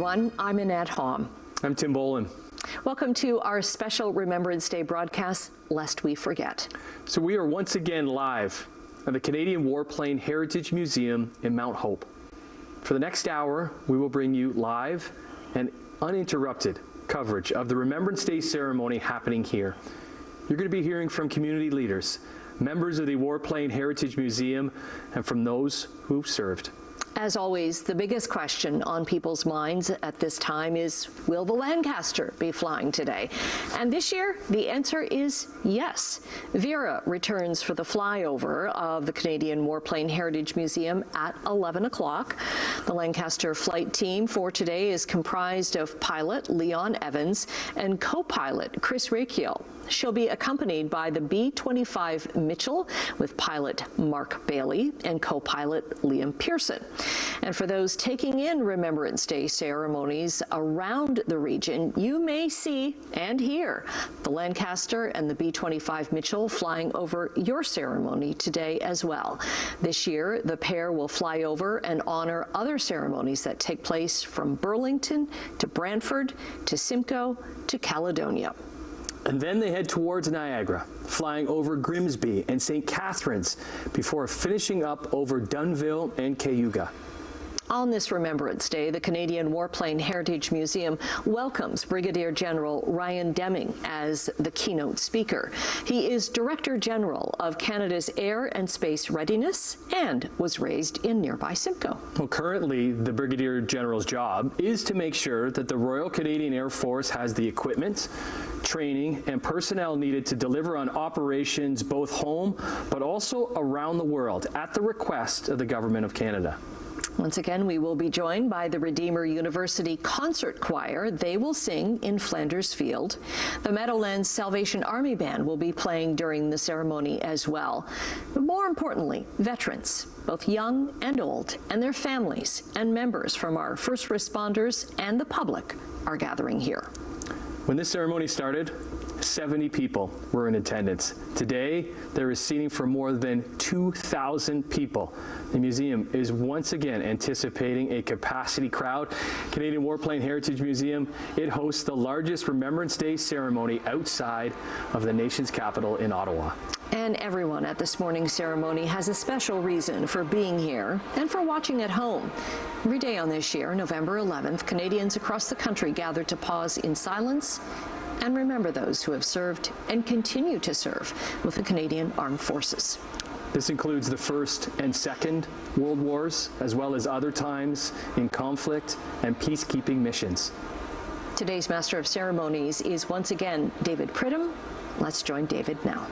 everyone. I'm Annette Hom. I'm Tim Boland. Welcome to our special Remembrance Day broadcast, Lest We Forget. So we are once again live at the Canadian Warplane Heritage Museum in Mount Hope. For the next hour, we will bring you live and uninterrupted coverage of the Remembrance Day ceremony happening here. You're going to be hearing from community leaders, members of the Warplane Heritage Museum, and from those who've served. As always, the biggest question on people's minds at this time is, will the Lancaster be flying today? And this year, the answer is yes. Vera returns for the flyover of the Canadian Warplane Heritage Museum at 11 o'clock. The Lancaster flight team for today is comprised of pilot Leon Evans and co-pilot Chris Rakiel. She'll be accompanied by the B-25 Mitchell with pilot Mark Bailey and co-pilot Liam Pearson. And for those taking in Remembrance Day ceremonies around the region, you may see and hear the Lancaster and the B-25 Mitchell flying over your ceremony today as well. This year, the pair will fly over and honor other ceremonies that take place from Burlington to Brantford to Simcoe to Caledonia. And then they head towards Niagara, flying over Grimsby and St. Catharines before finishing up over Dunnville and Cayuga. On this Remembrance Day, the Canadian Warplane Heritage Museum welcomes Brigadier General Ryan Deming as the keynote speaker. He is Director General of Canada's Air and Space Readiness and was raised in nearby Simcoe. Well, currently, the Brigadier General's job is to make sure that the Royal Canadian Air Force has the equipment, training, and personnel needed to deliver on operations both home but also around the world at the request of the Government of Canada. Once again, we will be joined by the Redeemer University Concert Choir. They will sing in Flanders Field. The Meadowlands Salvation Army Band will be playing during the ceremony as well. But more importantly, veterans, both young and old, and their families and members from our first responders and the public are gathering here. When this ceremony started, 70 people were in attendance. Today, there is seating for more than 2,000 people. The museum is once again anticipating a capacity crowd. Canadian Warplane Heritage Museum, it hosts the largest Remembrance Day ceremony outside of the nation's capital in Ottawa. And everyone at this morning's ceremony has a special reason for being here and for watching at home. Every day on this year, November 11th, Canadians across the country gather to pause in silence and remember those who have served and continue to serve with the Canadian Armed Forces. This includes the First and Second World Wars, as well as other times in conflict and peacekeeping missions. Today's Master of Ceremonies is once again David Pridham. Let's join David now.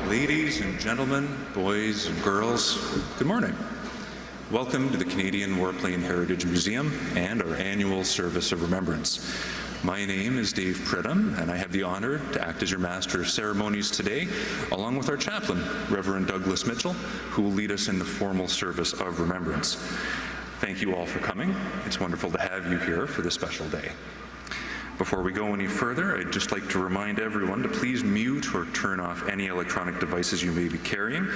Ladies and gentlemen, boys and girls, good morning. Welcome to the Canadian Warplane Heritage Museum and our annual Service of Remembrance. My name is Dave Pridham, and I have the honor to act as your Master of Ceremonies today, along with our Chaplain, Reverend Douglas Mitchell, who will lead us in the formal service of remembrance. Thank you all for coming. It's wonderful to have you here for this special day. Before we go any further, I'd just like to remind everyone to please mute or turn off any electronic devices you may be carrying.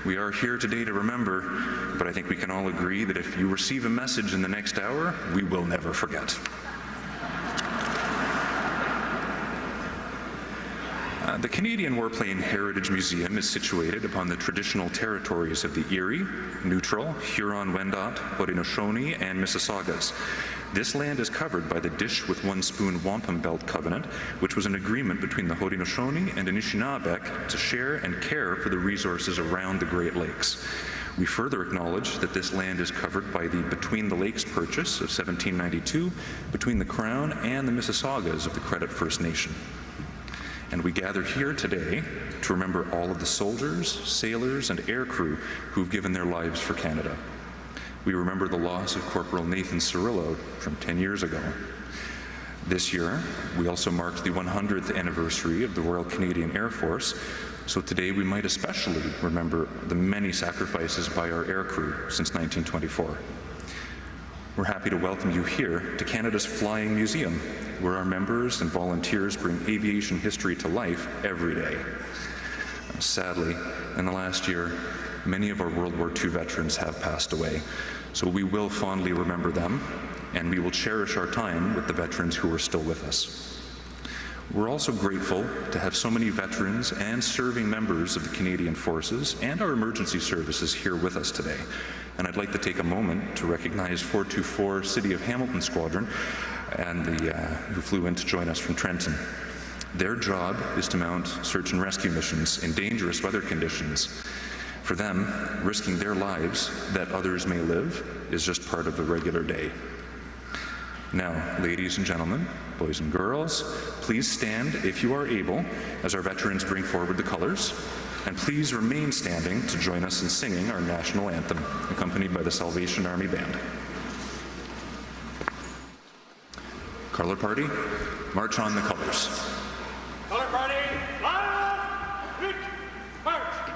We are here today to remember, but I think we can all agree that if you receive a message in the next hour, we will never forget. The Canadian Warplane Heritage Museum is situated upon the traditional territories of the Erie, Neutral, Huron-Wendat, Haudenosaunee, and Mississaugas. This land is covered by the Dish with One Spoon Wampum Belt Covenant, which was an agreement between the Haudenosaunee and Anishinaabeg to share and care for the resources around the Great Lakes. We further acknowledge that this land is covered by the Between the Lakes Purchase of 1792 between the Crown and the Mississaugas of the Credit First Nation. And we gather here today to remember all of the soldiers, sailors, and aircrew who've given their lives for Canada. We remember the loss of Corporal Nathan Cirillo from 10 years ago. This year, we also marked the 100th anniversary of the Royal Canadian Air Force, so today we might especially remember the many sacrifices by our aircrew since 1924. We're happy to welcome you here to Canada's Flying Museum, where our members and volunteers bring aviation history to life every day. Sadly, in the last year, many of our World War II veterans have passed away, so we will fondly remember them, and we will cherish our time with the veterans who are still with us. We're also grateful to have so many veterans and serving members of the Canadian Forces and our emergency services here with us today. And I'd like to take a moment to recognize 424 City of Hamilton Squadron and who flew in to join us from Trenton. Their job is to mount search and rescue missions in dangerous weather conditions. For them, risking their lives that others may live is just part of the regular day. Now, ladies and gentlemen, boys and girls, please stand if you are able as our veterans bring forward the colors, and please remain standing to join us in singing our national anthem, accompanied by the Salvation Army Band. Color party, march on the colors. Color party, line, retreat, march.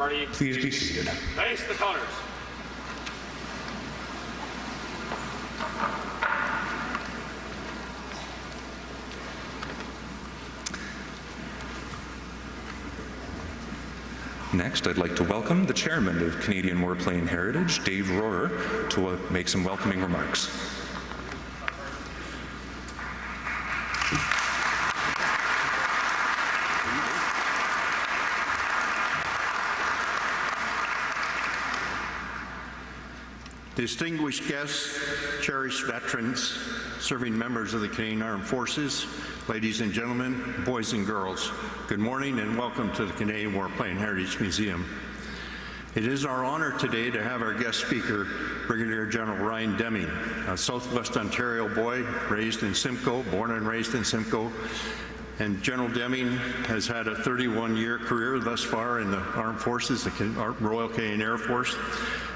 party, Please be seated. face the colors. Next, I'd like to welcome the chairman of Canadian Warplane Heritage, Dave Rohrer, to make some welcoming remarks. Distinguished guests, cherished veterans, serving members of the Canadian Armed Forces, ladies and gentlemen, boys and girls, good morning and welcome to the Canadian Warplane Heritage Museum. It is our honor today to have our guest speaker, Brigadier General Ryan Deming, a Southwest Ontario boy raised in Simcoe, born and raised in Simcoe. And General Deming has had a 31-year career thus far in the Armed Forces, the Royal Canadian Air Force.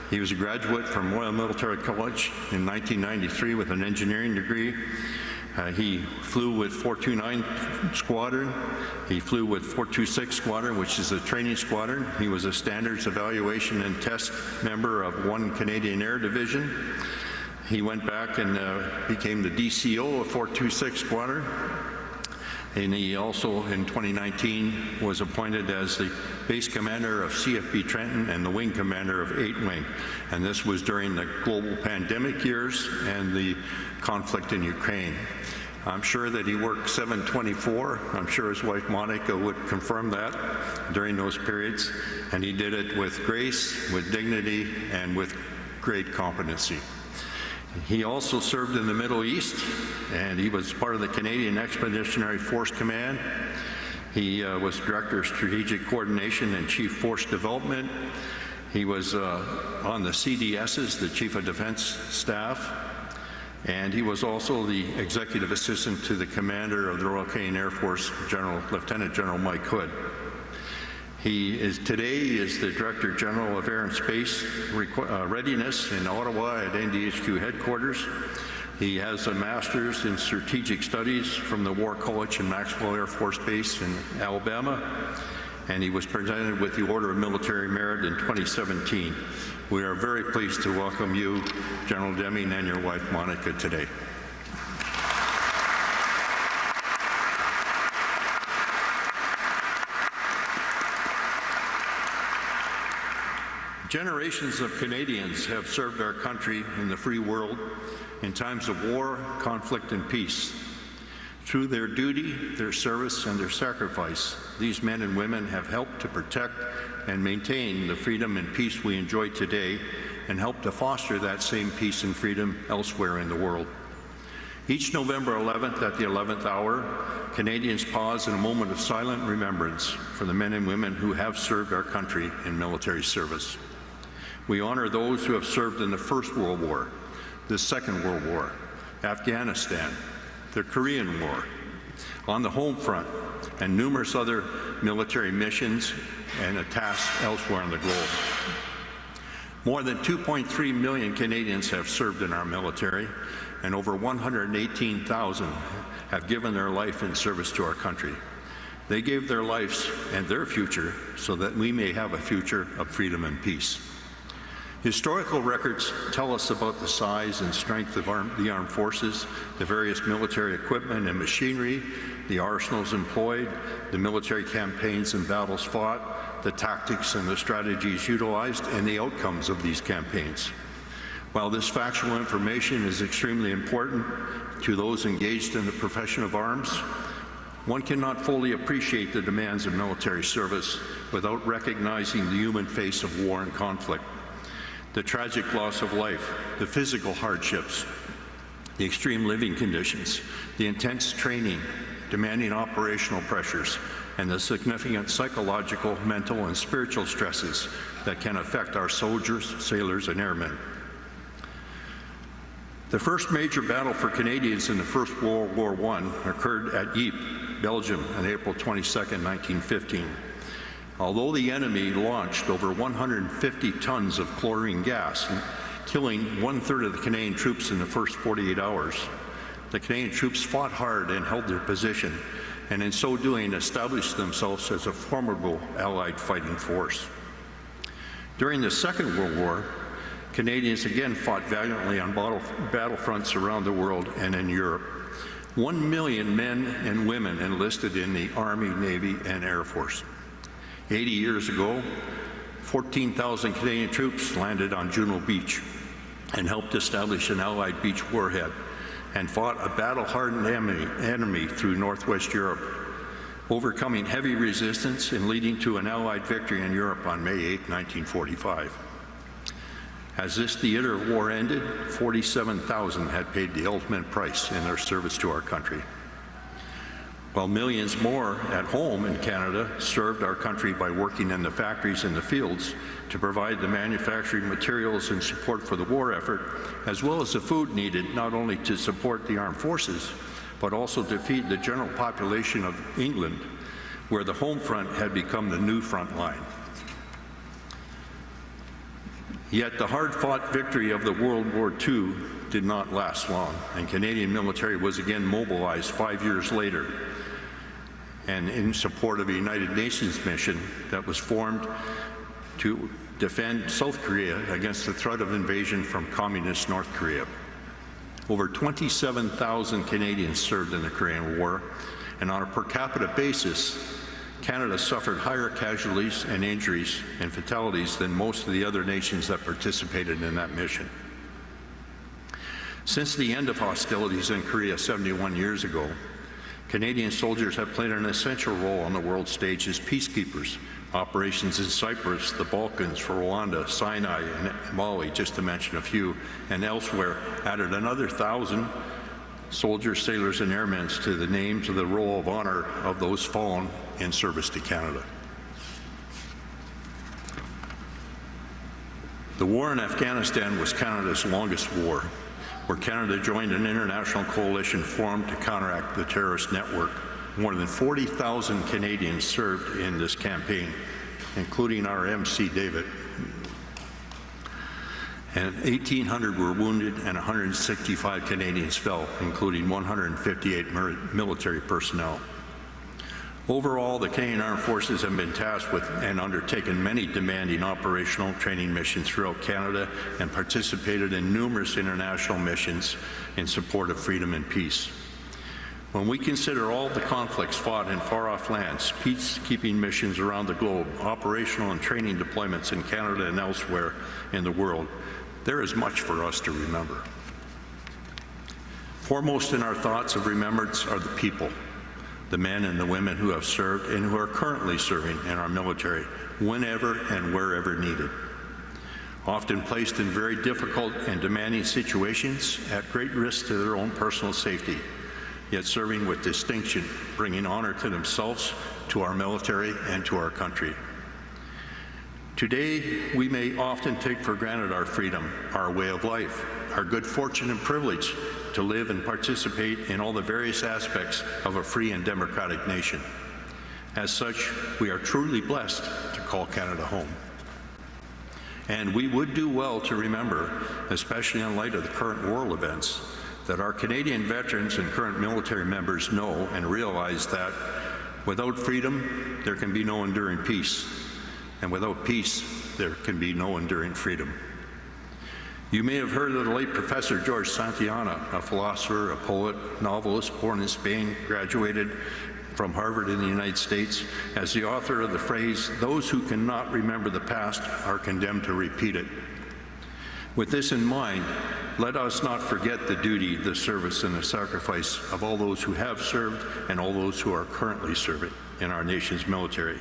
He was a graduate from Royal Military College in 1993 with an engineering degree. He flew with 429 Squadron. He flew with 426 Squadron, which is a training squadron. He was a standards evaluation and test member of 1 Canadian Air Division. He went back and became the DCO of 426 Squadron. And he also, in 2019, was appointed as the base commander of CFB Trenton and the wing commander of 8 Wing. And this was during the global pandemic years and the conflict in Ukraine. I'm sure that he worked 7/24. I'm sure his wife Monica would confirm that during those periods. And he did it with grace, with dignity, and with great competency. He also served in the Middle East, and he was part of the Canadian Expeditionary Force Command. He was Director of Strategic Coordination and Chief Force Development. He was on the CDSs, the Chief of Defense Staff, and he was also the Executive Assistant to the Commander of the Royal Canadian Air Force, Lieutenant General Mike Hood. He is today the Director General of Air and Space Readiness in Ottawa at NDHQ headquarters. He has a Master's in Strategic Studies from the War College in Maxwell Air Force Base in Alabama, and he was presented with the Order of Military Merit in 2017. We are very pleased to welcome you, General Deming, and your wife Monica today. Generations of Canadians have served our country in the free world in times of war, conflict, and peace. Through their duty, their service, and their sacrifice, these men and women have helped to protect and maintain the freedom and peace we enjoy today and help to foster that same peace and freedom elsewhere in the world. Each November 11th at the 11th hour, Canadians pause in a moment of silent remembrance for the men and women who have served our country in military service. We honor those who have served in the First World War, the Second World War, Afghanistan, the Korean War, on the home front, and numerous other military missions and tasks elsewhere on the globe. More than 2.3 million Canadians have served in our military, and over 118,000 have given their life in service to our country. They gave their lives and their future so that we may have a future of freedom and peace. Historical records tell us about the size and strength of the armed forces, the various military equipment and machinery, the arsenals employed, the military campaigns and battles fought, the tactics and the strategies utilized, and the outcomes of these campaigns. While this factual information is extremely important to those engaged in the profession of arms, one cannot fully appreciate the demands of military service without recognizing the human face of war and conflict. The tragic loss of life, the physical hardships, the extreme living conditions, the intense training, demanding operational pressures, and the significant psychological, mental, and spiritual stresses that can affect our soldiers, sailors, and airmen. The first major battle for Canadians in the First World War I occurred at Ypres, Belgium, on April 22, 1915. Although the enemy launched over 150 tons of chlorine gas, killing 1/3 of the Canadian troops in the first 48 hours, the Canadian troops fought hard and held their position, and in so doing established themselves as a formidable Allied fighting force. During the Second World War, Canadians again fought valiantly on battlefronts around the world and in Europe. 1 million men and women enlisted in the Army, Navy, and Air Force. 80 years ago, 14,000 Canadian troops landed on Juno Beach and helped establish an Allied beach warhead and fought a battle-hardened enemy through Northwest Europe, overcoming heavy resistance and leading to an Allied victory in Europe on May 8, 1945. As this theater of war ended, 47,000 had paid the ultimate price in their service to our country, while millions more at home in Canada served our country by working in the factories and the fields to provide the manufacturing materials and support for the war effort, as well as the food needed not only to support the armed forces, but also to feed the general population of England, where the home front had become the new front line. Yet the hard-fought victory of the World War II did not last long, and Canadian military was again mobilized 5 years later, and in support of a United Nations mission that was formed to defend South Korea against the threat of invasion from communist North Korea. Over 27,000 Canadians served in the Korean War, and on a per capita basis, Canada suffered higher casualties and injuries and fatalities than most of the other nations that participated in that mission. Since the end of hostilities in Korea 71 years ago, Canadian soldiers have played an essential role on the world stage as peacekeepers. Operations in Cyprus, the Balkans, Rwanda, Sinai, and Mali, just to mention a few, and elsewhere, added another 1,000 soldiers, sailors, and airmen to the names of the Roll of Honor of those fallen in service to Canada. The war in Afghanistan was Canada's longest war, where Canada joined an international coalition formed to counteract the terrorist network. More than 40,000 Canadians served in this campaign, including our MC David. And 1,800 were wounded and 165 Canadians fell, including 158 military personnel. Overall, the Canadian Armed Forces have been tasked with and undertaken many demanding operational training missions throughout Canada and participated in numerous international missions in support of freedom and peace. When we consider all the conflicts fought in far-off lands, peacekeeping missions around the globe, operational and training deployments in Canada and elsewhere in the world, there is much for us to remember. Foremost in our thoughts of remembrance are the people, the men and the women who have served and who are currently serving in our military, whenever and wherever needed. Often placed in very difficult and demanding situations at great risk to their own personal safety, yet serving with distinction, bringing honor to themselves, to our military, and to our country. Today, we may often take for granted our freedom, our way of life, our good fortune and privilege to live and participate in all the various aspects of a free and democratic nation. As such, we are truly blessed to call Canada home. And we would do well to remember, especially in light of the current world events, that our Canadian veterans and current military members know and realize that without freedom, there can be no enduring peace. And without peace, there can be no enduring freedom. You may have heard of the late Professor George Santayana, a philosopher, a poet, novelist, born in Spain, graduated from Harvard in the United States, as the author of the phrase, "Those who cannot remember the past are condemned to repeat it." With this in mind, let us not forget the duty, the service, and the sacrifice of all those who have served and all those who are currently serving in our nation's military,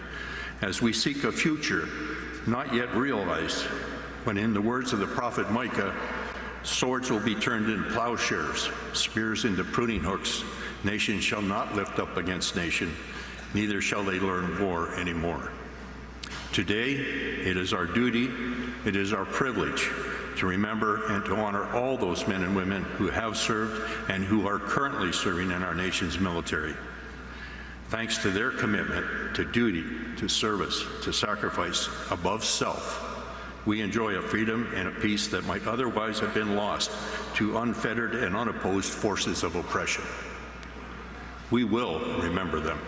as we seek a future not yet realized, when, in the words of the prophet Micah, swords will be turned into plowshares, spears into pruning hooks. Nation shall not lift up against nation, neither shall they learn war anymore. Today, it is our duty, it is our privilege to remember and to honor all those men and women who have served and who are currently serving in our nation's military. Thanks to their commitment to duty, to service, to sacrifice above self, we enjoy a freedom and a peace that might otherwise have been lost to unfettered and unopposed forces of oppression. We will remember them.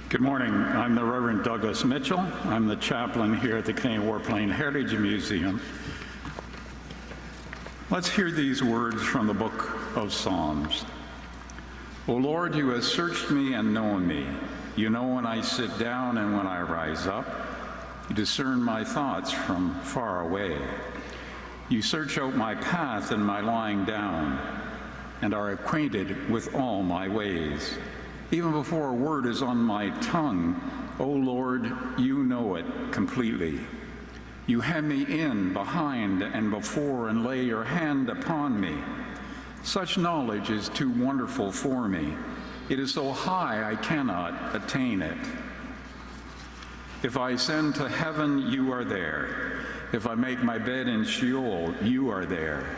Good morning. I'm the Reverend Douglas Mitchell. I'm the chaplain here at the Canadian Warplane Heritage Museum. Let's hear these words from the book of Psalms. O Lord, you have searched me and known me. You know when I sit down and when I rise up. You discern my thoughts from far away. You search out my path and my lying down, and are acquainted with all my ways. Even before a word is on my tongue, O Lord, you know it completely. You hem me in behind and before and lay your hand upon me. Such knowledge is too wonderful for me. It is so high I cannot attain it. If I ascend to heaven, you are there. If I make my bed in Sheol, you are there.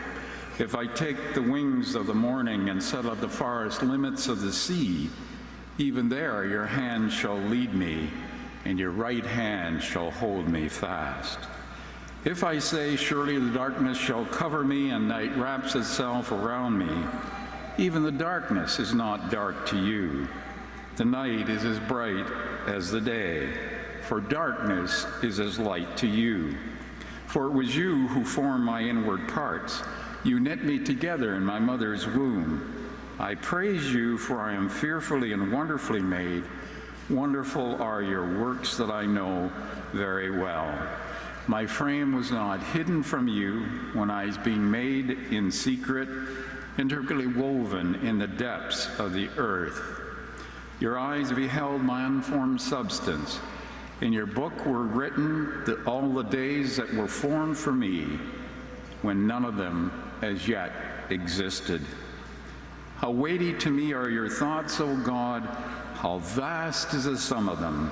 If I take the wings of the morning and settle at the farthest limits of the sea, even there your hand shall lead me, and your right hand shall hold me fast. If I say, surely the darkness shall cover me, and night wraps itself around me, even the darkness is not dark to you. The night is as bright as the day, for darkness is as light to you. For it was you who formed my inward parts. You knit me together in my mother's womb. I praise you, for I am fearfully and wonderfully made. Wonderful are your works that I know very well. My frame was not hidden from you when I was being made in secret, intricately woven in the depths of the earth. Your eyes beheld my unformed substance. In your book were written all the days that were formed for me, when none of them as yet existed. How weighty to me are your thoughts, O God, how vast is the sum of them.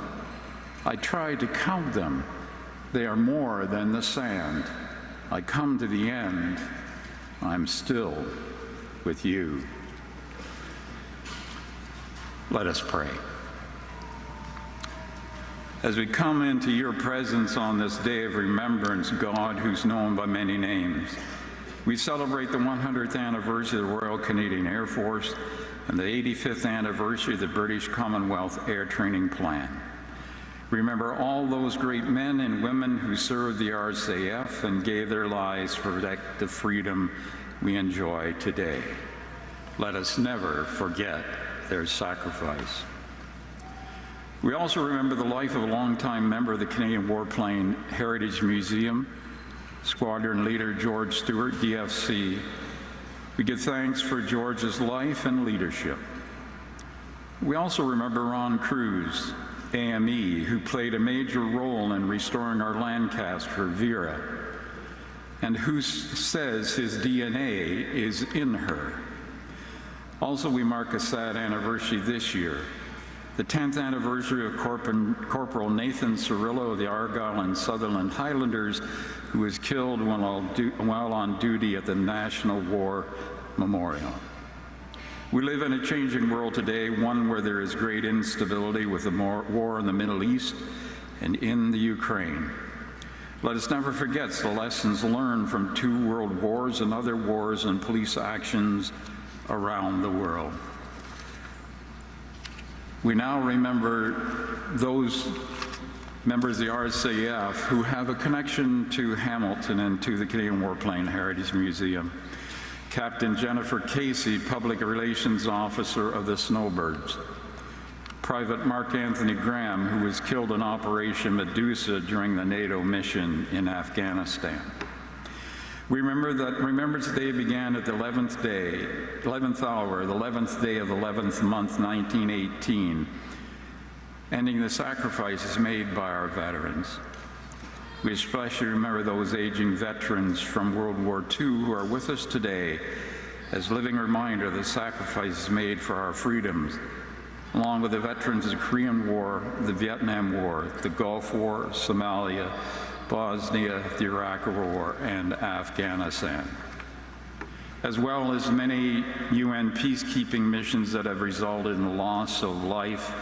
I tried to count them. They are more than the sand. I come to the end. I'm still with you. Let us pray. As we come into your presence on this day of remembrance, God, who's known by many names, we celebrate the 100th anniversary of the Royal Canadian Air Force and the 85th anniversary of the British Commonwealth Air Training Plan. Remember all those great men and women who served the RCAF and gave their lives to protect the freedom we enjoy today. Let us never forget their sacrifice. We also remember the life of a longtime member of the Canadian Warplane Heritage Museum, Squadron Leader George Stewart, DFC. We give thanks for George's life and leadership. We also remember Ron Cruz, AME, who played a major role in restoring our Lancaster Vera, and who says his DNA is in her. Also, we mark a sad anniversary this year, the 10th anniversary of Corporal Nathan Cirillo of the Argyll and Sutherland Highlanders, who was killed while on duty at the National War Memorial. We live in a changing world today, one where there is great instability with the war in the Middle East and in the Ukraine. Let us never forget the lessons learned from 2 world wars and other wars and police actions around the world. We now remember those members of the RCAF who have a connection to Hamilton and to the Canadian Warplane Heritage Museum. Captain Jennifer Casey, Public Relations Officer of the Snowbirds. Private Mark Anthony Graham, who was killed in Operation Medusa during the NATO mission in Afghanistan. We remember that Remembrance Day began at the 11th hour, the 11th day of the 11th month, 1918, ending the sacrifices made by our veterans. We especially remember those aging veterans from World War II who are with us today as living reminder of the sacrifices made for our freedoms, along with the veterans of the Korean War, the Vietnam War, the Gulf War, Somalia, Bosnia, the Iraq War, and Afghanistan, as well as many UN peacekeeping missions that have resulted in the loss of life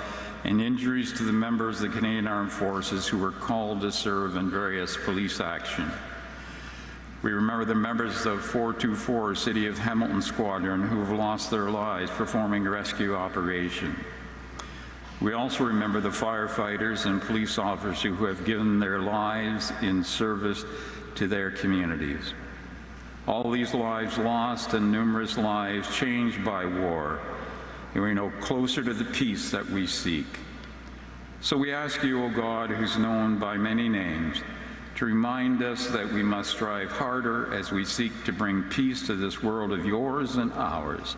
and injuries to the members of the Canadian Armed Forces who were called to serve in various police action. We remember the members of 424 City of Hamilton Squadron who have lost their lives performing a rescue operation. We also remember the firefighters and police officers who have given their lives in service to their communities. All these lives lost and numerous lives changed by war, and we know closer to the peace that we seek. So we ask you, O God, who's known by many names, to remind us that we must strive harder as we seek to bring peace to this world of yours and ours.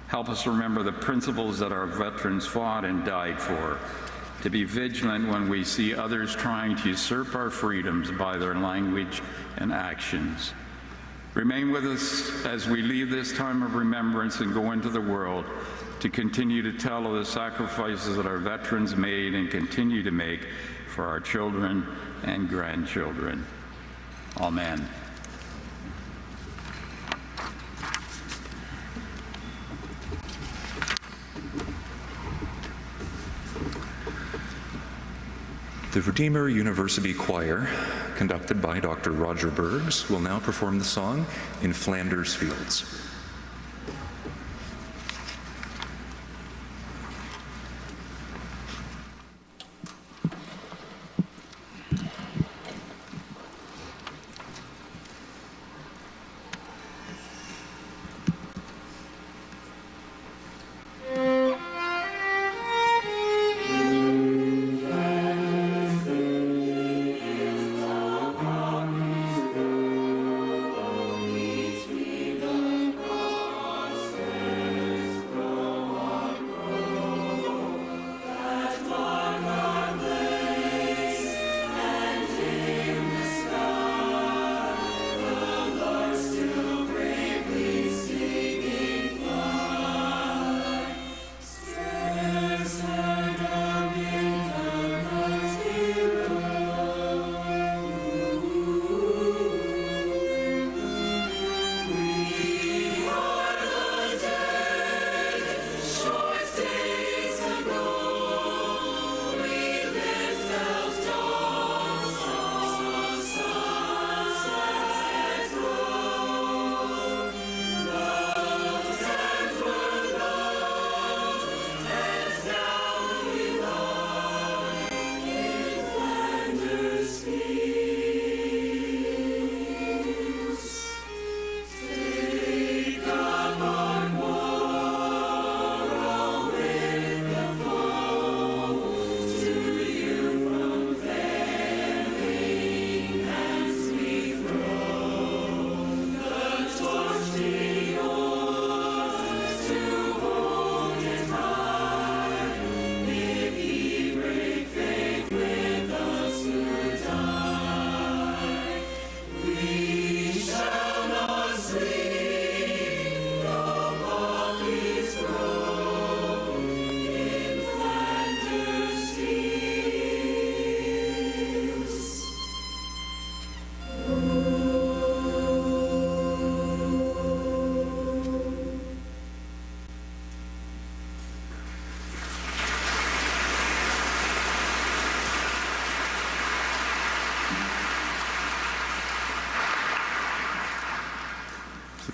Help us remember the principles that our veterans fought and died for, to be vigilant when we see others trying to usurp our freedoms by their language and actions. Remain with us as we leave this time of remembrance and go into the world to continue to tell of the sacrifices that our veterans made and continue to make for our children and grandchildren. Amen. The Redeemer University Choir, conducted by Dr. Roger Bergs, will now perform the song In Flanders Fields.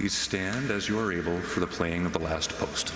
Please stand as you are able for the playing of the last post.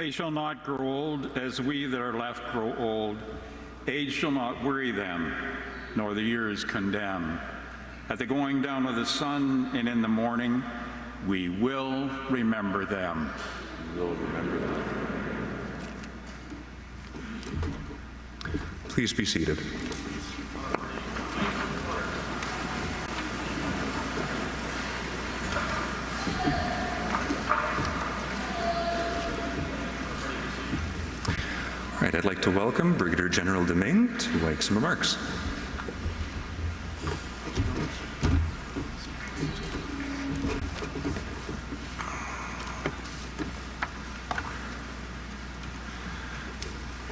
They shall not grow old as we that are left grow old. Age shall not weary them, nor the years condemn. At the going down of the sun and in the morning, we will remember them. We will remember them. Please be seated. All right, I'd like to welcome Brigadier General Deming to make some remarks.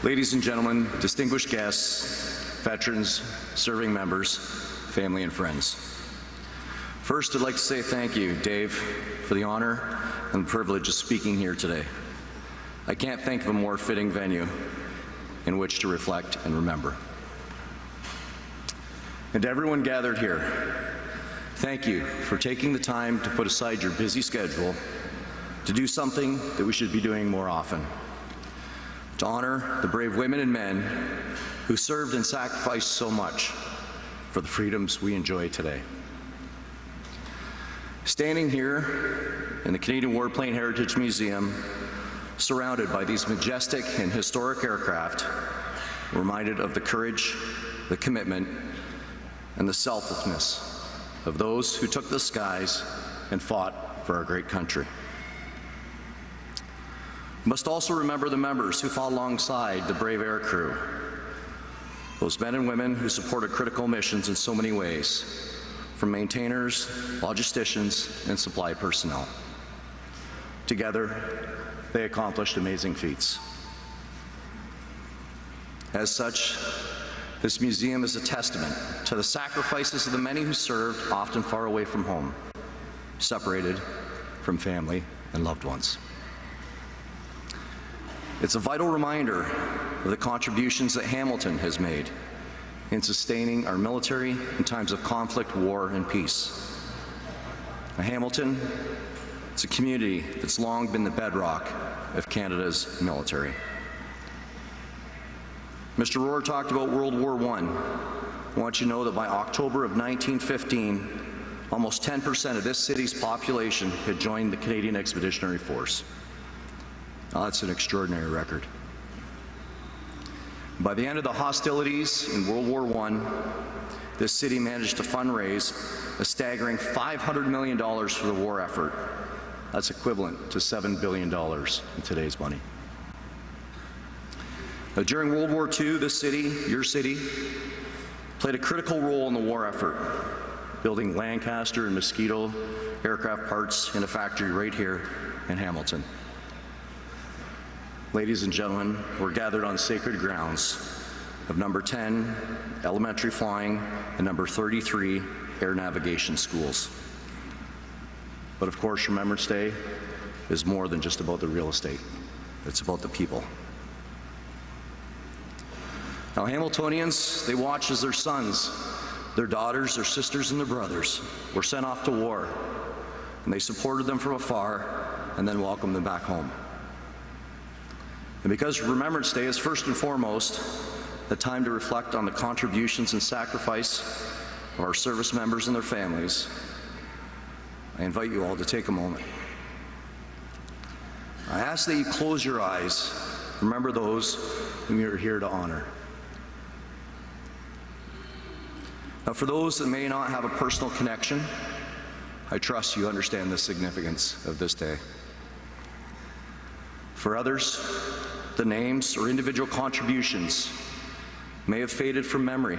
Ladies and gentlemen, distinguished guests, veterans, serving members, family and friends. First, I'd like to say thank you, Dave, for the honor and the privilege of speaking here today. I can't think of a more fitting venue in which to reflect and remember. And to everyone gathered here, thank you for taking the time to put aside your busy schedule to do something that we should be doing more often. To honor the brave women and men who served and sacrificed so much for the freedoms we enjoy today. Standing here in the Canadian Warplane Heritage Museum, surrounded by these majestic and historic aircraft, we're reminded of the courage, the commitment, and the selflessness of those who took the skies and fought for our great country. We must also remember the members who fought alongside the brave air crew, those men and women who supported critical missions in so many ways, from maintainers, logisticians, and supply personnel. Together, they accomplished amazing feats. As such, this museum is a testament to the sacrifices of the many who served, often far away from home, separated from family and loved ones. It's a vital reminder of the contributions that Hamilton has made in sustaining our military in times of conflict, war, and peace. Now, Hamilton, it's a community that's long been the bedrock of Canada's military. Mr. Rohr talked about World War I. I want you to know that by October of 1915, almost 10% of this city's population had joined the Canadian Expeditionary Force. Now, that's an extraordinary record. By the end of the hostilities in World War I, this city managed to fundraise a staggering $500 million for the war effort. That's equivalent to $7 billion in today's money. Now, during World War II, this city, your city, played a critical role in the war effort, building Lancaster and Mosquito aircraft parts in a factory right here in Hamilton. Ladies and gentlemen, we're gathered on sacred grounds of number 10 elementary flying and number 33 air navigation schools. But of course, Remembrance Day is more than just about the real estate. It's about the people. Now, Hamiltonians, they watched as their sons, their daughters, their sisters, and their brothers were sent off to war, and they supported them from afar and then welcomed them back home. And because Remembrance Day is first and foremost a time to reflect on the contributions and sacrifice of our service members and their families, I invite you all to take a moment. I ask that you close your eyes, remember those whom you're here to honor. Now, for those that may not have a personal connection, I trust you understand the significance of this day. For others, the names or individual contributions may have faded from memory.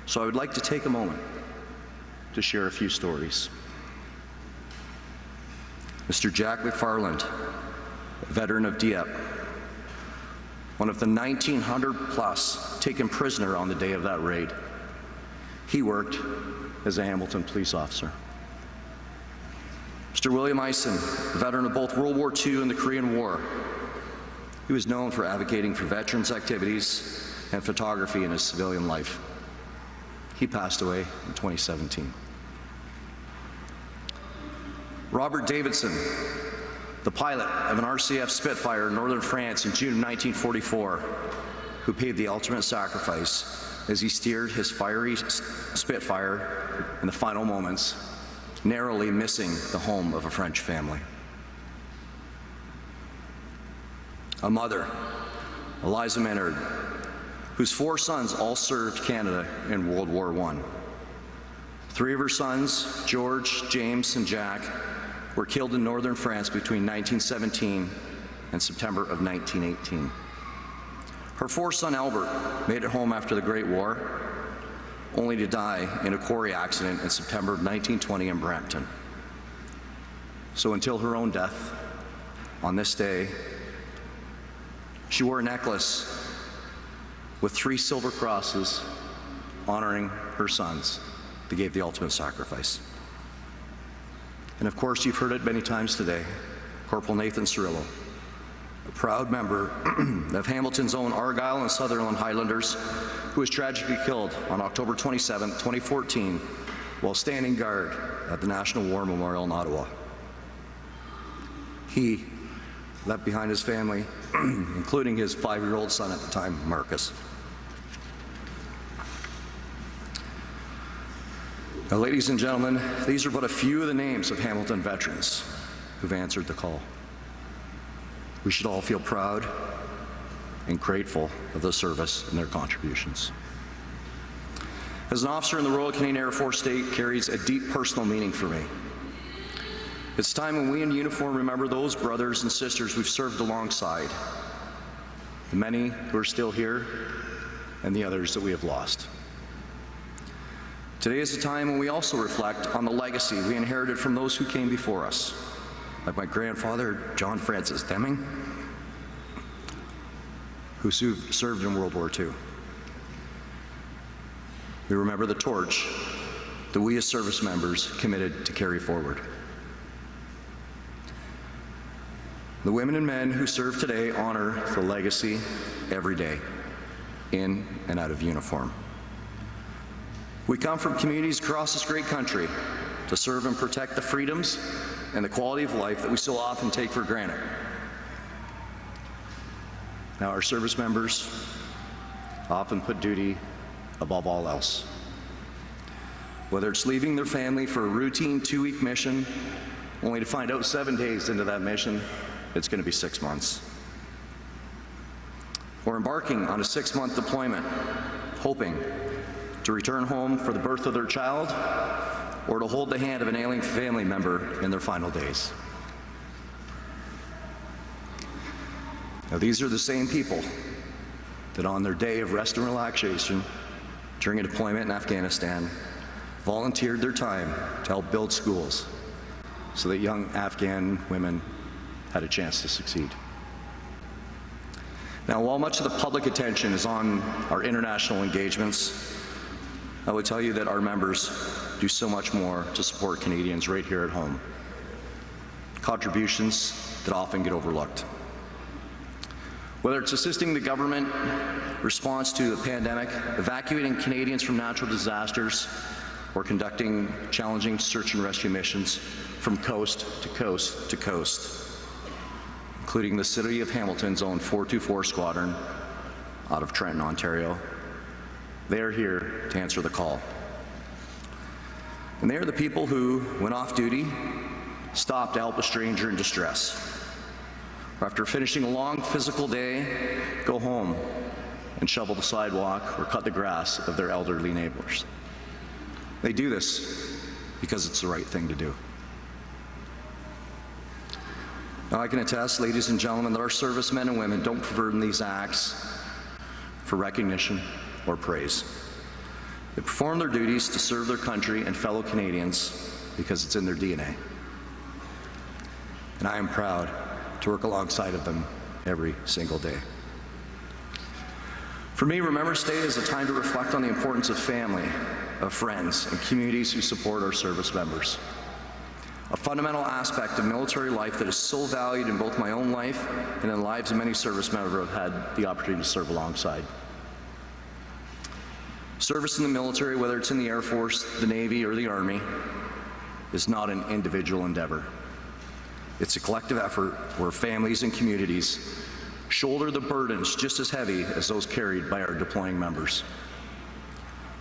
So I would like to take a moment to share a few stories. Mr. Jack McFarland, a veteran of Dieppe, one of the 1,900 plus taken prisoner on the day of that raid. He worked as a Hamilton police officer. Mr. William Eisen, a veteran of both World War II and the Korean War. He was known for advocating for veterans' activities and photography in his civilian life. He passed away in 2017. Robert Davidson, the pilot of an RCF Spitfire in northern France in June of 1944, who paid the ultimate sacrifice as he steered his fiery Spitfire in the final moments, narrowly missing the home of a French family. A mother, Eliza Menard, whose 4 sons all served Canada in World War I. 3 of her sons, George, James, and Jack, were killed in northern France between 1917 and September of 1918. Her 4th son, Albert, made it home after the Great War, only to die in a quarry accident in September of 1920 in Brampton. So until her own death, on this day, she wore a necklace with 3 silver crosses honoring her sons that gave the ultimate sacrifice. And of course, you've heard it many times today, Corporal Nathan Cirillo, a proud member of Hamilton's own Argyll and Sutherland Highlanders, who was tragically killed on October 27, 2014, while standing guard at the National War Memorial in Ottawa. He left behind his family, including his 5-year-old son at the time, Marcus. Now, ladies and gentlemen, these are but a few of the names of Hamilton veterans who've answered the call. We should all feel proud and grateful of the service and their contributions. As an officer in the Royal Canadian Air Force, State carries a deep personal meaning for me. It's time when we in uniform remember those brothers and sisters we've served alongside, the many who are still here and the others that we have lost. Today is a time when we also reflect on the legacy we inherited from those who came before us, like my grandfather, John Francis Deming, who served in World War II. We remember the torch that we as service members committed to carry forward. The women and men who serve today honor the legacy every day, in and out of uniform. We come from communities across this great country to serve and protect the freedoms and the quality of life that we so often take for granted. Now, our service members often put duty above all else. Whether it's leaving their family for a routine 2-week mission, only to find out 7 days into that mission, it's going to be 6 months. Or embarking on a 6-month deployment, hoping to return home for the birth of their child, or to hold the hand of an ailing family member in their final days. Now, these are the same people that on their day of rest and relaxation during a deployment in Afghanistan volunteered their time to help build schools so that young Afghan women had a chance to succeed. Now, while much of the public attention is on our international engagements, I would tell you that our members do so much more to support Canadians right here at home. Contributions that often get overlooked. Whether it's assisting the government response to the pandemic, evacuating Canadians from natural disasters, or conducting challenging search and rescue missions from coast to coast to coast, including the City of Hamilton's own 424 Squadron out of Trenton, Ontario. They are here to answer the call. And they are the people who, when off duty, stop to help a stranger in distress. Or after finishing a long physical day, go home and shovel the sidewalk or cut the grass of their elderly neighbors. They do this because it's the right thing to do. Now, I can attest, ladies and gentlemen, that our servicemen and women don't perform these acts for recognition or praise. They perform their duties to serve their country and fellow Canadians because it's in their DNA. And I am proud to work alongside of them every single day. For me, Remembrance Day is a time to reflect on the importance of family, of friends, and communities who support our service members. A fundamental aspect of military life that is so valued in both my own life and in the lives of many service members I've had the opportunity to serve alongside. Service in the military, whether it's in the Air Force, the Navy, or the Army, is not an individual endeavor. It's a collective effort where families and communities shoulder the burdens just as heavy as those carried by our deploying members.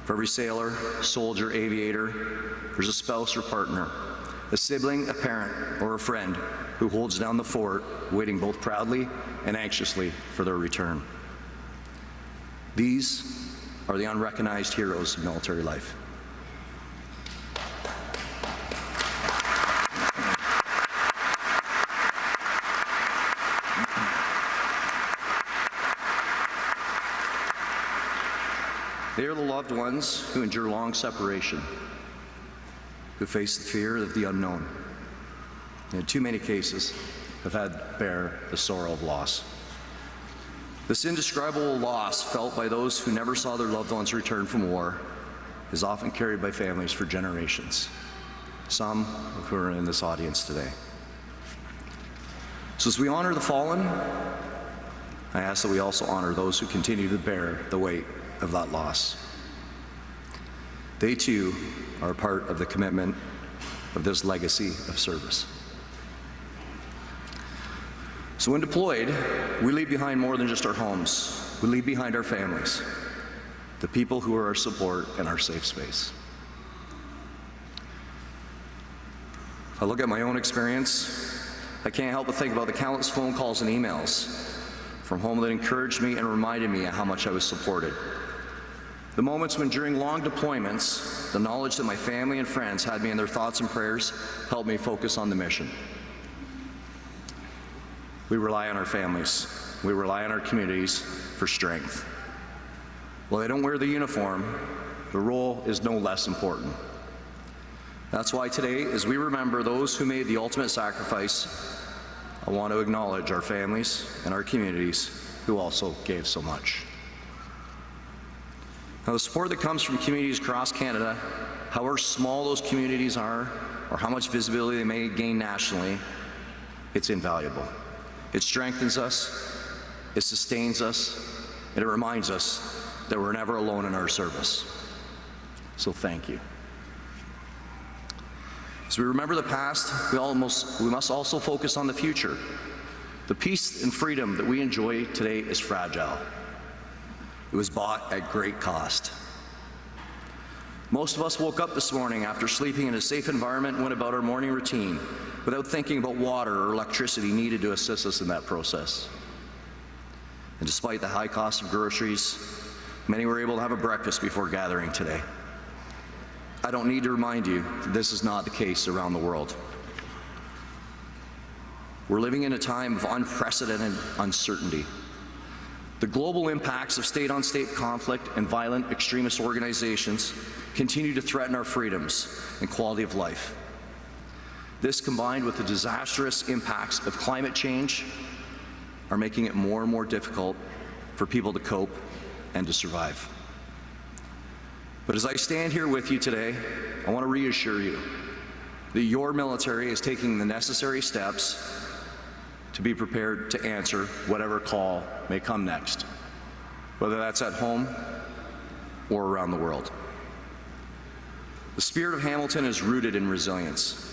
For every sailor, soldier, aviator, there's a spouse or partner, a sibling, a parent, or a friend who holds down the fort, waiting both proudly and anxiously for their return. These are the unrecognized heroes of military life. They are the loved ones who endure long separation, who face the fear of the unknown, and in too many cases have had to bear the sorrow of loss. This indescribable loss felt by those who never saw their loved ones return from war is often carried by families for generations, some who are in this audience today. So as we honor the fallen, I ask that we also honor those who continue to bear the weight of that loss. They too are a part of the commitment of this legacy of service. So when deployed, we leave behind more than just our homes. We leave behind our families, the people who are our support and our safe space. If I look at my own experience, I can't help but think about the countless phone calls and emails from home that encouraged me and reminded me of how much I was supported. The moments when during long deployments, the knowledge that my family and friends had me in their thoughts and prayers helped me focus on the mission. We rely on our families. We rely on our communities for strength. While they don't wear the uniform, the role is no less important. That's why today, as we remember those who made the ultimate sacrifice, I want to acknowledge our families and our communities who also gave so much. Now, the support that comes from communities across Canada, however small those communities are, or how much visibility they may gain nationally, it's invaluable. It strengthens us, it sustains us, and it reminds us that we're never alone in our service. So thank you. As we remember the past, we must also focus on the future. The peace and freedom that we enjoy today is fragile. It was bought at great cost. Most of us woke up this morning after sleeping in a safe environment and went about our morning routine without thinking about water or electricity needed to assist us in that process. And despite the high cost of groceries, many were able to have a breakfast before gathering today. I don't need to remind you that this is not the case around the world. We're living in a time of unprecedented uncertainty. The global impacts of state-on-state conflict and violent extremist organizations continue to threaten our freedoms and quality of life. This, combined with the disastrous impacts of climate change, are making it more and more difficult for people to cope and to survive. But as I stand here with you today, I want to reassure you that your military is taking the necessary steps to be prepared to answer whatever call may come next, whether that's at home or around the world. The spirit of Hamilton is rooted in resilience.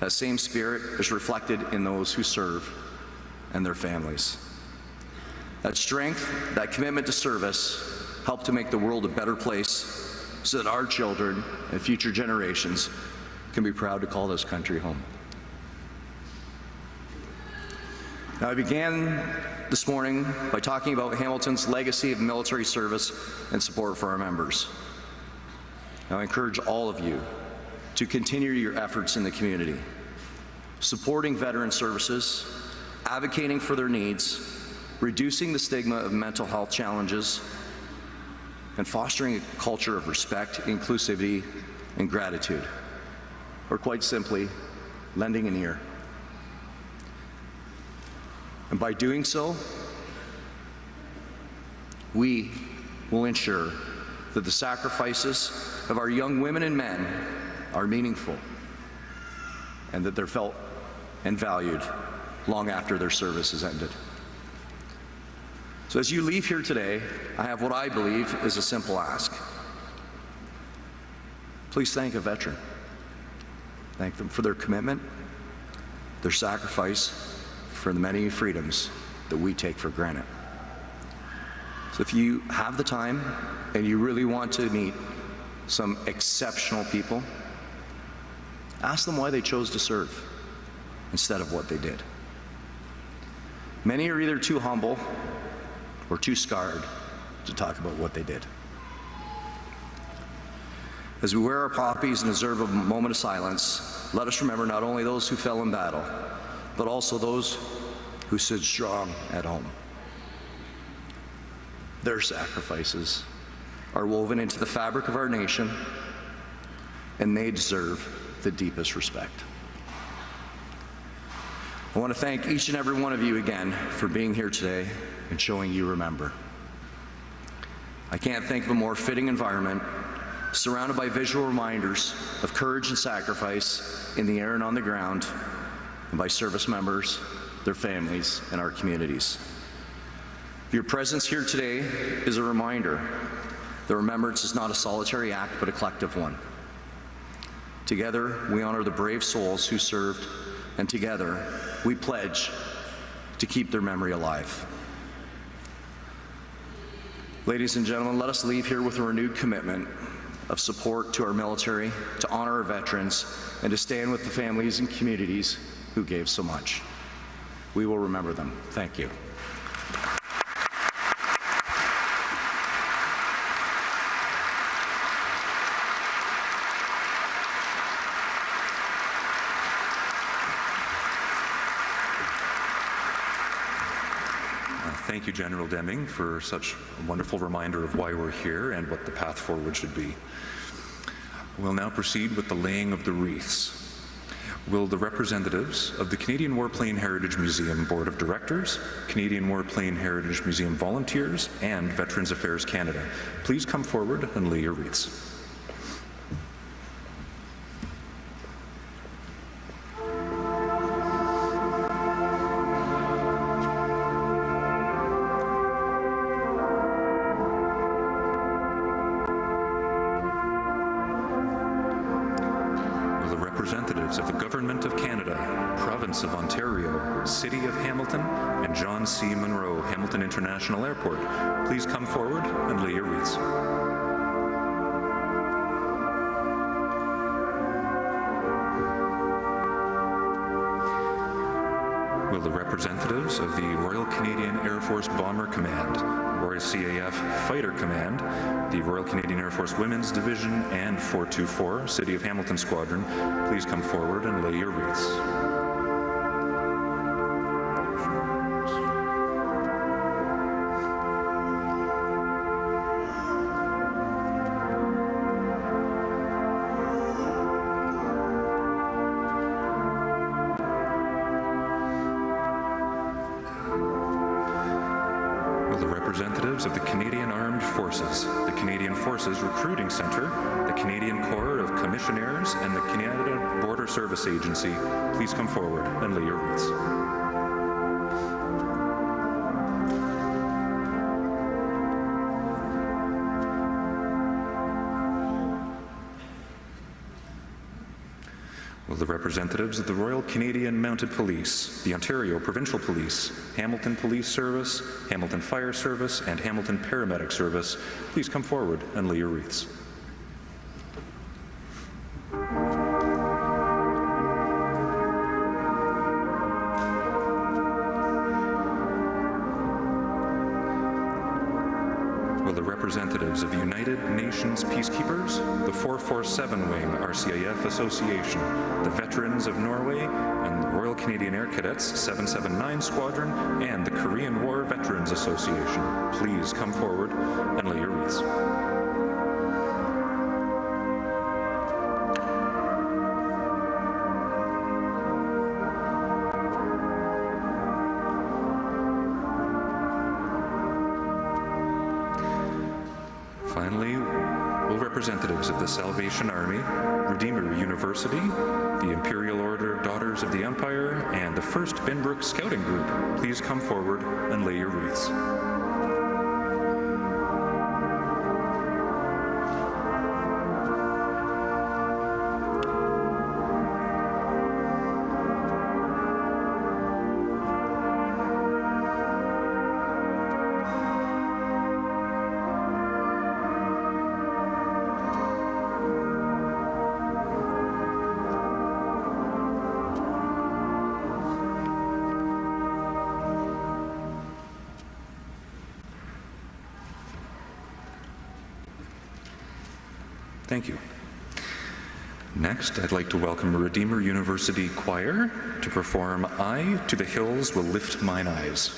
That same spirit is reflected in those who serve and their families. That strength, that commitment to service, help to make the world a better place so that our children and future generations can be proud to call this country home. Now, I began this morning by talking about Hamilton's legacy of military service and support for our members. Now, I encourage all of you to continue your efforts in the community, supporting veteran services, advocating for their needs, reducing the stigma of mental health challenges, and fostering a culture of respect, inclusivity, and gratitude, or quite simply, lending an ear. And by doing so, we will ensure that the sacrifices of our young women and men are meaningful and that they're felt and valued long after their service is ended. So as you leave here today, I have what I believe is a simple ask. Please thank a veteran. Thank them for their commitment. their sacrifice for the many freedoms that we take for granted. So if you have the time and you really want to meet some exceptional people, ask them why they chose to serve instead of what they did. Many are either too humble or too scarred to talk about what they did. As we wear our poppies and observe a moment of silence, let us remember not only those who fell in battle, but also those who stood strong at home. Their sacrifices are woven into the fabric of our nation, and they deserve the deepest respect. I want to thank each and every one of you again for being here today and showing you remember. I can't think of a more fitting environment, surrounded by visual reminders of courage and sacrifice in the air and on the ground, and by service members, their families, and our communities. Your presence here today is a reminder that remembrance is not a solitary act, but a collective one. Together, we honor the brave souls who served, and together, we pledge to keep their memory alive. Ladies and gentlemen, let us leave here with a renewed commitment of support to our military, to honor our veterans, and to stand with the families and communities who gave so much. We will remember them. Thank you. Thank you, General Deming, for such a wonderful reminder of why we're here and what the path forward should be. We'll now proceed with the laying of the wreaths. Will the representatives of the Canadian Warplane Heritage Museum Board of Directors, Canadian Warplane Heritage Museum volunteers, and Veterans Affairs Canada please come forward and lay your wreaths? Representatives of the Government of Canada, Province of Ontario, City of Hamilton, and John C. Munro Hamilton International Airport, please come forward and lay your wreaths. Will the representatives of the Royal Canadian Air Force Bomber Command, Royal CAF Fighter Command, the Royal Canadian Air Force Women's Division, and 424 City of Hamilton Squadron please come forward and lay your wreaths? Representatives of the Canadian Armed Forces, the Canadian Forces Recruiting Centre, the Canadian Corps of Commissionaires, and the Canada Border Service Agency, please come forward and lay your wreaths. Will the representatives of the Royal Canadian Mounted Police, the Ontario Provincial Police, Hamilton Police Service, Hamilton Fire Service, and Hamilton Paramedic Service please come forward and lay your wreaths? Will the representatives of the United Nations Peacekeepers, the 447 Wing RCIF Association, the Veterans of Norway, and the Royal Canadian Air Cadets 779 Squadron, and the Korean War Veterans Association please come forward and lay your wreaths? Finally, will representatives of the Salvation Army, Redeemer University, the Imperial Order Daughters of the Empire, and the 1st Binbrook Scouting Group please come forward and lay your wreaths? Thank you. Next, I'd like to welcome Redeemer University Choir to perform "I to the Hills Will Lift Mine Eyes."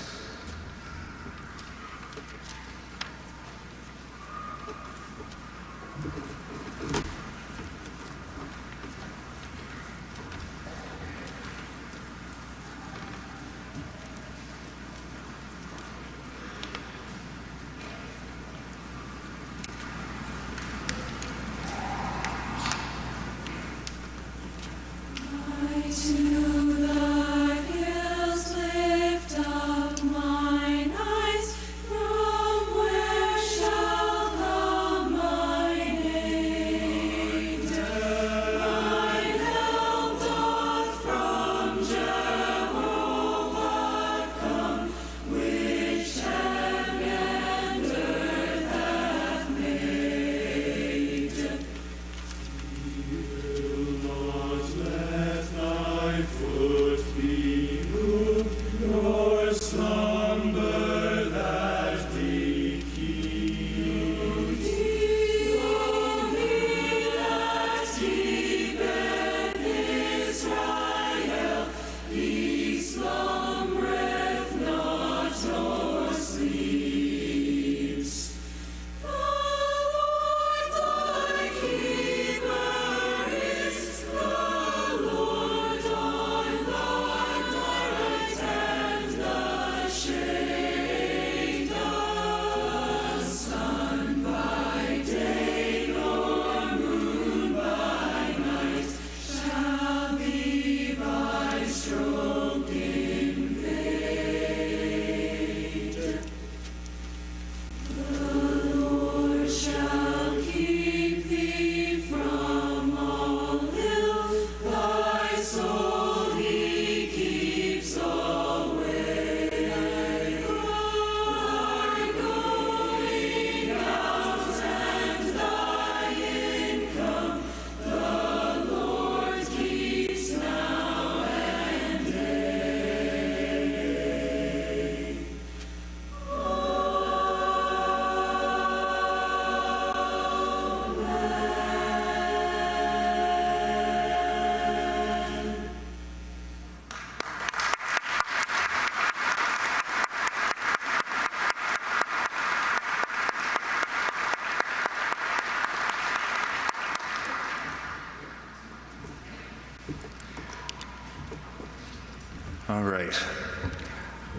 All right.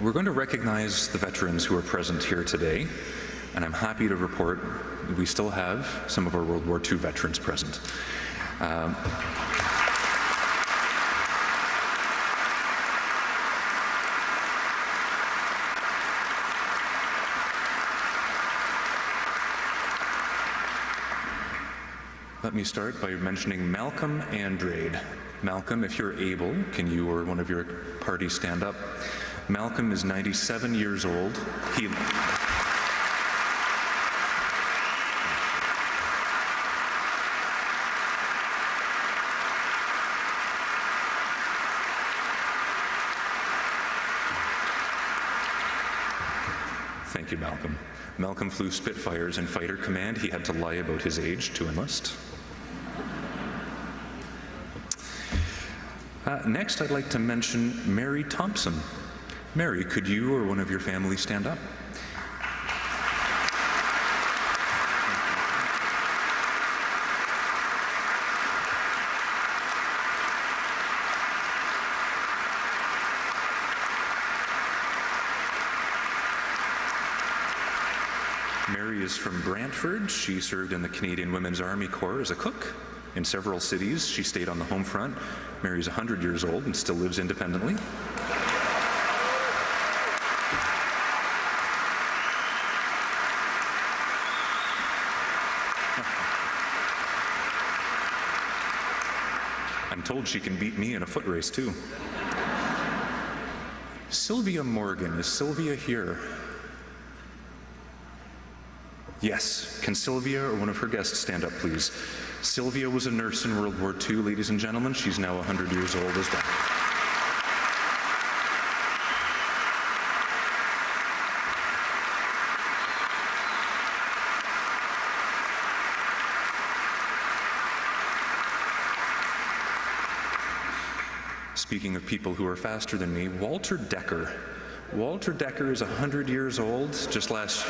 We're going to recognize the veterans who are present here today, and I'm happy to report that we still have some of our World War II veterans present. Let me start by mentioning Malcolm Andrade. Malcolm, if you're able, can you or one of your party stand up? Malcolm is 97 years old. Thank you, Malcolm. Malcolm flew Spitfires in Fighter Command. He had to lie about his age to enlist. Next, I'd like to mention Mary Thompson. Mary, could you or one of your family stand up? Mary is from Brantford. She served in the Canadian Women's Army Corps as a cook in several cities. She stayed on the home front. Mary's 100 years old and still lives independently. I'm told she can beat me in a foot race too. Sylvia Morgan. Is Sylvia here? Yes. Can Sylvia or one of her guests stand up, please? Sylvia was a nurse in World War II, ladies and gentlemen. She's now 100 years old as well. Speaking of people who are faster than me, Walter Decker. Walter Decker is 100 years old, just last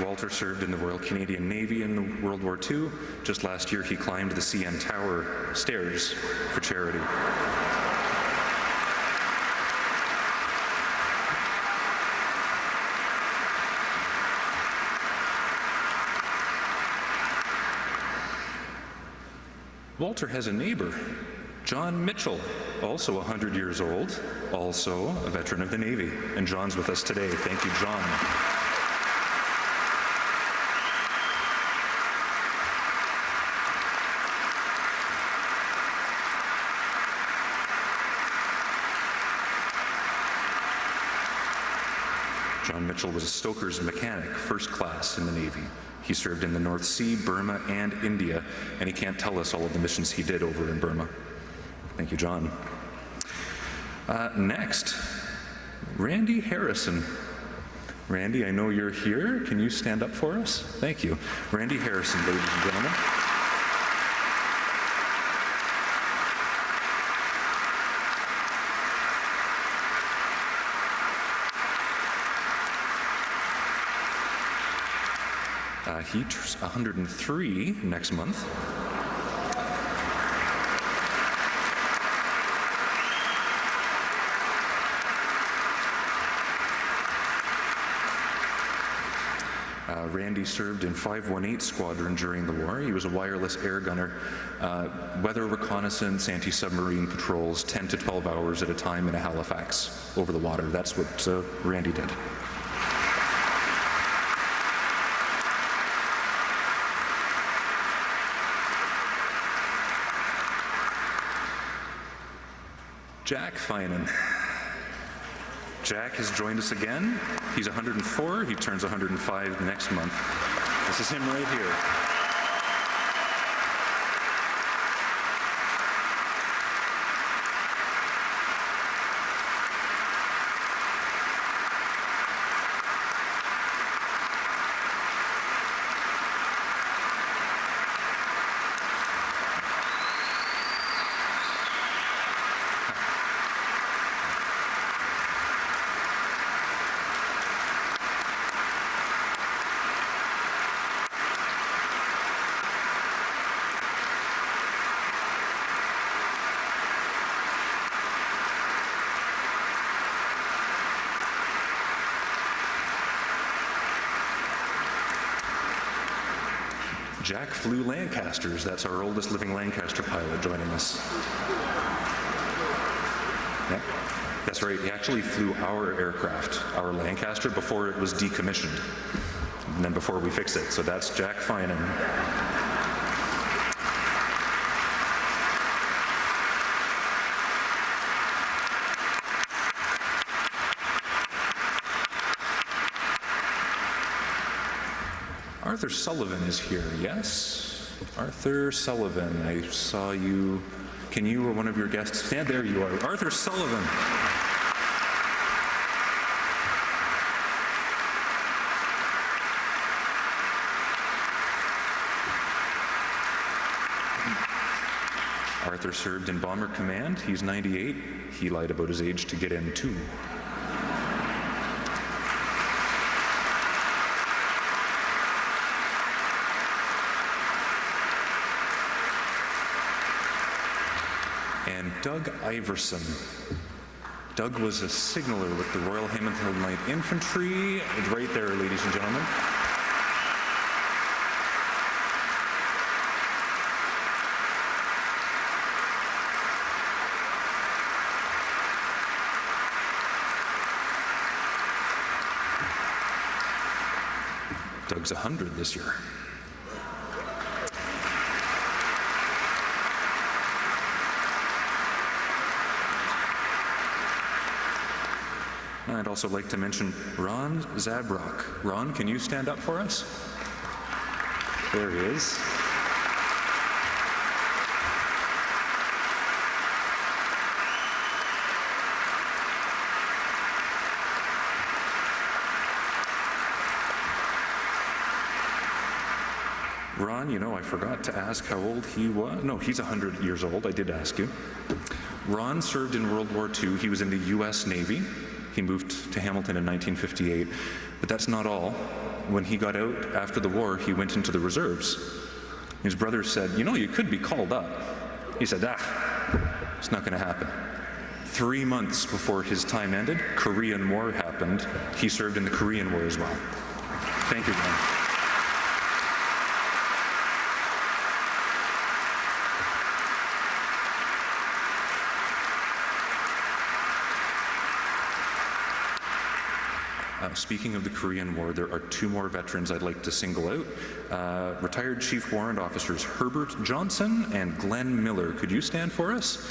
Walter served in the Royal Canadian Navy in World War II. Just last year, he climbed the CN Tower stairs for charity. Walter has a neighbor, John Mitchell, also 100 years old, also a veteran of the Navy. And John's with us today. Thank you, John. John Mitchell was a stoker's mechanic, first class in the Navy. He served in the North Sea, Burma, and India, and he can't tell us all of the missions he did over in Burma. Thank you, John. Next, Randy Harrison. Randy, I know you're here. Can you stand up for us? Thank you. Randy Harrison, ladies and gentlemen. He's 103 next month. Randy served in 518 Squadron during the war. He was a wireless air gunner, weather reconnaissance, anti-submarine patrols, 10 to 12 hours at a time in a Halifax over the water. That's what Randy did. Jack Finan. Jack has joined us again. He's 104. He turns 105 next month. This is him right here. Jack flew Lancasters. That's our oldest living Lancaster pilot joining us. Yeah, that's right. He actually flew our aircraft, our Lancaster, before it was decommissioned, and then before we fixed it. So that's Jack Finan. Arthur Sullivan is here, yes? Arthur Sullivan, I saw you. Can you or one of your guests stand? There you are. Arthur Sullivan. Arthur served in Bomber Command. He's 98. He lied about his age to get in too. And Doug Iverson. Doug was a signaller with the Royal Hamilton Light Infantry. Right there, ladies and gentlemen. Doug's 100 this year. I'd also like to mention Ron Zabrock. Ron, can you stand up for us? There he is. Ron, you know, I forgot to ask how old he was. No, he's 100 years old. I did ask you. Ron served in World War II. He was in the U.S. Navy. He moved to Hamilton in 1958. But that's not all. When he got out after the war, he went into the reserves. His brother said, you know, you could be called up. He said, it's not going to happen. 3 months before his time ended, Korean War happened. He served in the Korean War as well. Thank you, Ron. Speaking of the Korean War, there are 2 more veterans I'd like to single out. Retired Chief Warrant Officers Herbert Johnson and Glenn Miller. Could you stand for us?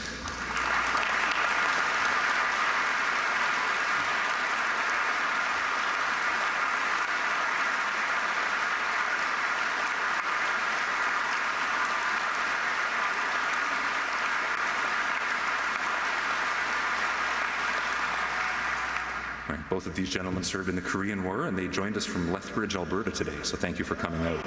Both of these gentlemen served in the Korean War, and they joined us from Lethbridge, Alberta today, so thank you for coming out.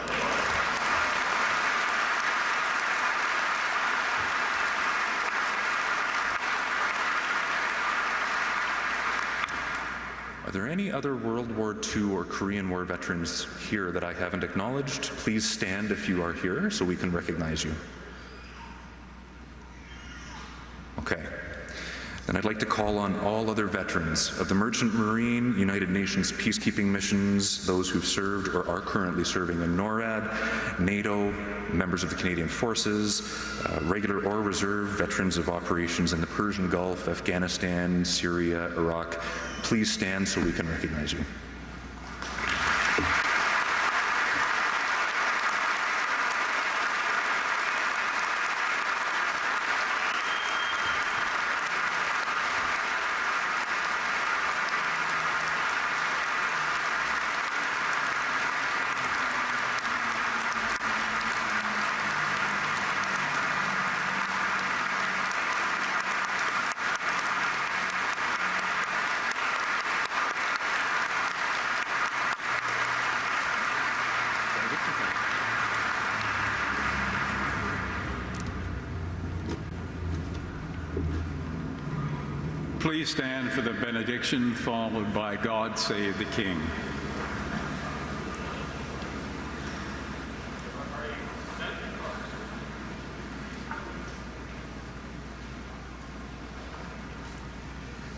Are there any other World War II or Korean War veterans here that I haven't acknowledged? Please stand if you are here so we can recognize you. Okay. Then I'd like to call on all other veterans of the Merchant Marine, United Nations peacekeeping missions, those who've served or are currently serving in NORAD, NATO, members of the Canadian Forces, regular or reserve veterans of operations in the Persian Gulf, Afghanistan, Syria, Iraq. Please stand so we can recognize you. Please stand for the benediction, followed by God Save the King.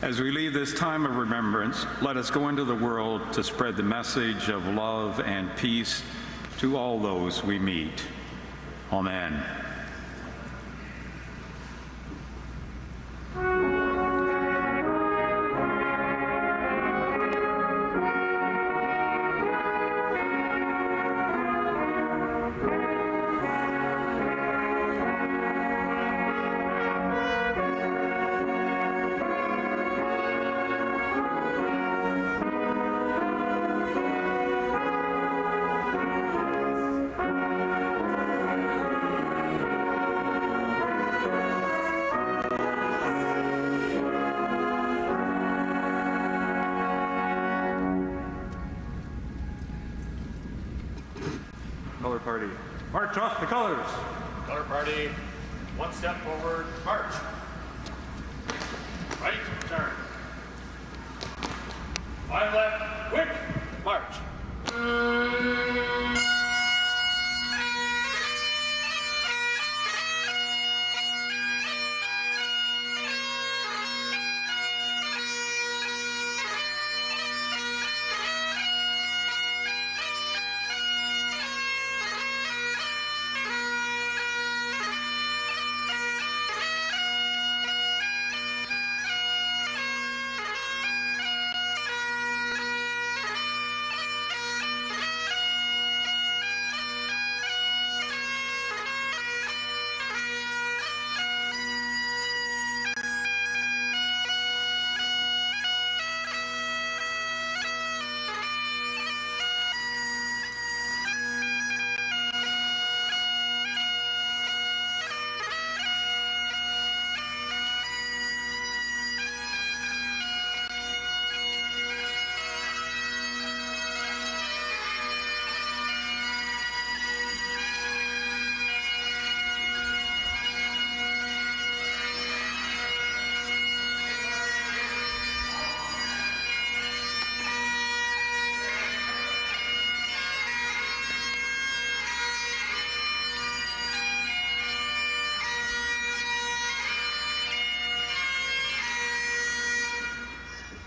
As we leave this time of remembrance, let us go into the world to spread the message of love and peace to all those we meet. Amen. Color party, march off the colors. Color party, 1 step forward, march. Right, turn. 5 left, quick, march.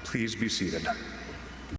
Please be seated.